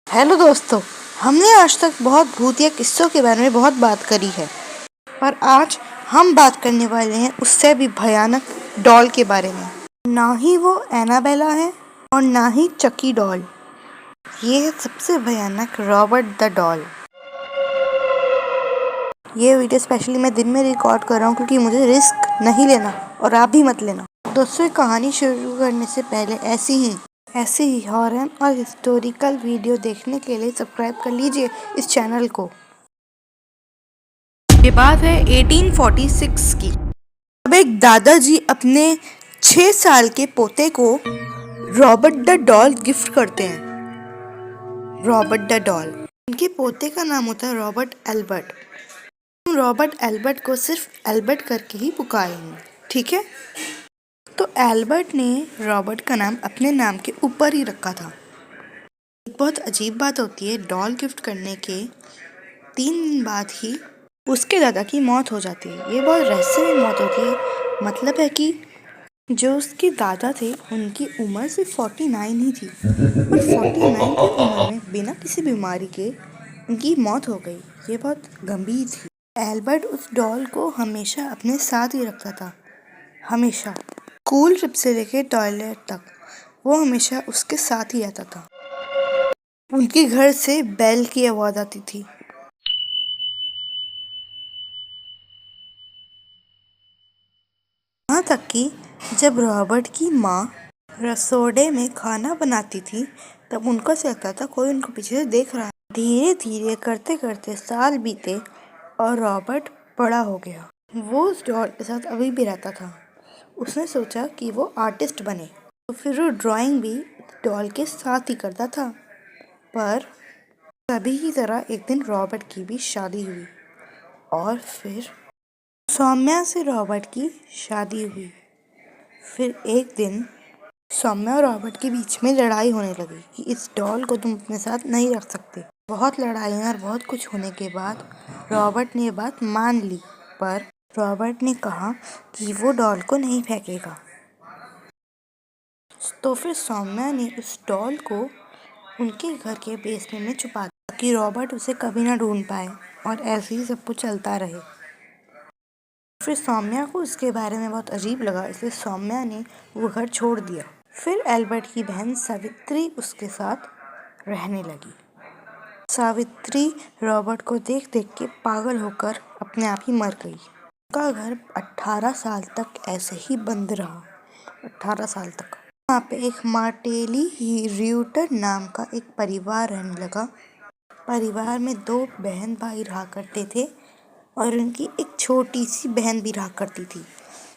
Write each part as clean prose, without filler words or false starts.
Hello दोस्तों, हमने आज तक बहुत भूतिया किस्सों के बारे में बहुत बात करी है, पर आज हम बात करने वाले हैं उससे भी भयानक डॉल के बारे में। ना ही वो एनाबेला है और ना ही चकी डॉल, ये है सबसे भयानक रॉबर्ट द डॉल। ये वीडियो स्पेशली मैं दिन में रिकॉर्ड कर रहा हूँ क्योंकि मुझे रिस्क नहीं लेना और आप भी मत लेना। दोस्तों, कहानी शुरू करने से पहले ऐसे ही हॉरर और हिस्टोरिकल वीडियो देखने के लिए सब्सक्राइब कर लीजिए इस चैनल को। ये बात है 1846 की। अब एक दादाजी अपने 6 साल के पोते को रॉबर्ट द डॉल गिफ्ट करते हैं। रॉबर्ट द डॉल, उनके पोते का नाम होता है रॉबर्ट एल्बर्ट। हम रॉबर्ट एल्बर्ट को सिर्फ एल्बर्ट करके ही पुकारेंगे, ठीक है? तो एल्बर्ट ने रॉबर्ट का नाम अपने नाम के ऊपर ही रखा था। एक बहुत अजीब बात होती है, डॉल गिफ्ट करने के 3 दिन बाद ही उसके दादा की मौत हो जाती है। ये बहुत रहस्यमय मौत होती है। मतलब है कि जो उसके दादा थे उनकी उम्र सिर्फ 49 ही थी और 49 की उम्र में बिना किसी बीमारी के उनकी मौत हो गई। ये बहुत गंभीर थी। एल्बर्ट उस डॉल को हमेशा अपने साथ ही रखता था, हमेशा। स्कूल ट्रिप से लेके टॉयलेट तक वो हमेशा उसके साथ ही रहता था। उनके घर से बेल की आवाज आती थी। यहाँ तक कि जब रॉबर्ट की माँ रसोड़े में खाना बनाती थी तब उनको ऐसा लगता था कोई उनको पीछे से देख रहा है। धीरे धीरे करते करते साल बीते और रॉबर्ट बड़ा हो गया। वो उस डॉल के साथ अभी भी रहता था। उसने सोचा कि वो आर्टिस्ट बने, तो फिर वो ड्राइंग भी डॉल के साथ ही करता था। पर सभी की तरह एक दिन रॉबर्ट की भी शादी हुई और फिर सौम्या से रॉबर्ट की शादी हुई। फिर एक दिन सौम्या और रॉबर्ट के बीच में लड़ाई होने लगी कि इस डॉल को तुम अपने साथ नहीं रख सकते। बहुत लड़ाई और बहुत कुछ होने के बाद रॉबर्ट ने ये बात मान ली, पर रॉबर्ट ने कहा कि वो डॉल को नहीं फेंकेगा। तो फिर सौम्या ने उस डॉल को उनके घर के बेसमेंट में छुपा दिया ताकि रॉबर्ट उसे कभी ना ढूंढ पाए और ऐसे ही सब कुछ चलता रहे। फिर सौम्या को उसके बारे में बहुत अजीब लगा, इसलिए सौम्या ने वो घर छोड़ दिया। फिर एल्बर्ट की बहन सावित्री उसके साथ रहने लगी। सावित्री रॉबर्ट को देख देख के पागल होकर अपने आप ही मर गई। उनका घर 18 साल तक ऐसे ही बंद रहा। 18 साल तक वहाँ पे एक मार्टेली र्यूटर नाम का एक परिवार रहने लगा। परिवार में 2 बहन भाई रहा करते थे और उनकी एक छोटी सी बहन भी रहा करती थी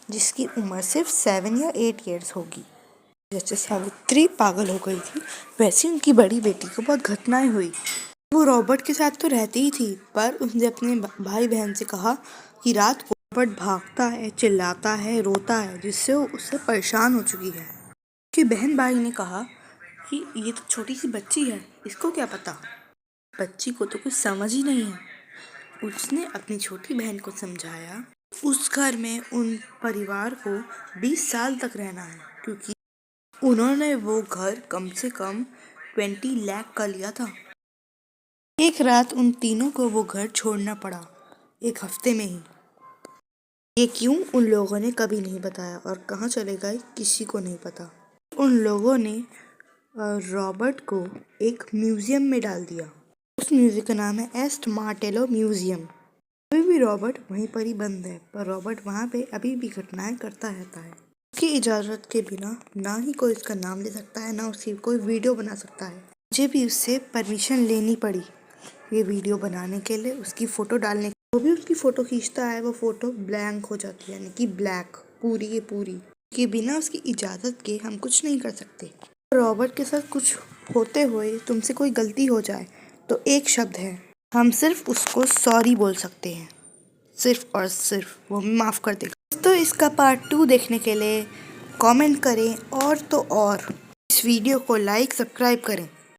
जिसकी उम्र सिर्फ 7 या 8 ईयर्स होगी। जैसे सावित्री पागल हो गई थी वैसे उनकी बड़ी बेटी को बहुत घटनाएं हुई। वो रॉबर्ट के साथ तो रहती ही थी, पर उसने अपने भाई बहन से कहा कि रात को रॉबर्ट भागता है, चिल्लाता है, रोता है, जिससे वो उससे परेशान हो चुकी है। उसकी बहन भाई ने कहा कि ये तो छोटी सी बच्ची है, इसको क्या पता, बच्ची को तो कुछ समझ ही नहीं है। उसने अपनी छोटी बहन को समझाया उस घर में उन परिवार को 20 साल तक रहना है क्योंकि उन्होंने वो घर कम से कम 20 लाख का लिया था। एक रात उन तीनों को वो घर छोड़ना पड़ा, 1 हफ्ते में ही। ये क्यों उन लोगों ने कभी नहीं बताया और कहाँ चले गए किसी को नहीं पता। उन लोगों ने रॉबर्ट को एक म्यूजियम में डाल दिया। उस म्यूजियम का नाम है एस्ट मार्टेलो म्यूजियम। अभी भी रॉबर्ट वहीं पर ही बंद है, पर रॉबर्ट वहाँ पे अभी भी घटनाएं करता रहता है। उसकी इजाज़त के बिना ना ही कोई उसका नाम ले सकता है, ना उसकी कोई वीडियो बना सकता है। मुझे भी उससे परमिशन लेनी पड़ी ये वीडियो बनाने के लिए, उसकी फ़ोटो डालने। वो भी उसकी फ़ोटो खींचता है, वो फ़ोटो ब्लैंक हो जाती है, यानी कि ब्लैक पूरी की पूरी। के बिना उसकी इजाज़त के हम कुछ नहीं कर सकते। रॉबर्ट के साथ कुछ होते हुए तुमसे कोई गलती हो जाए तो एक शब्द है, हम सिर्फ उसको सॉरी बोल सकते हैं, सिर्फ और सिर्फ वो माफ़ कर देगा। तो इसका पार्ट 2 देखने के लिए कमेंट करें और तो और इस वीडियो को लाइक सब्सक्राइब करें।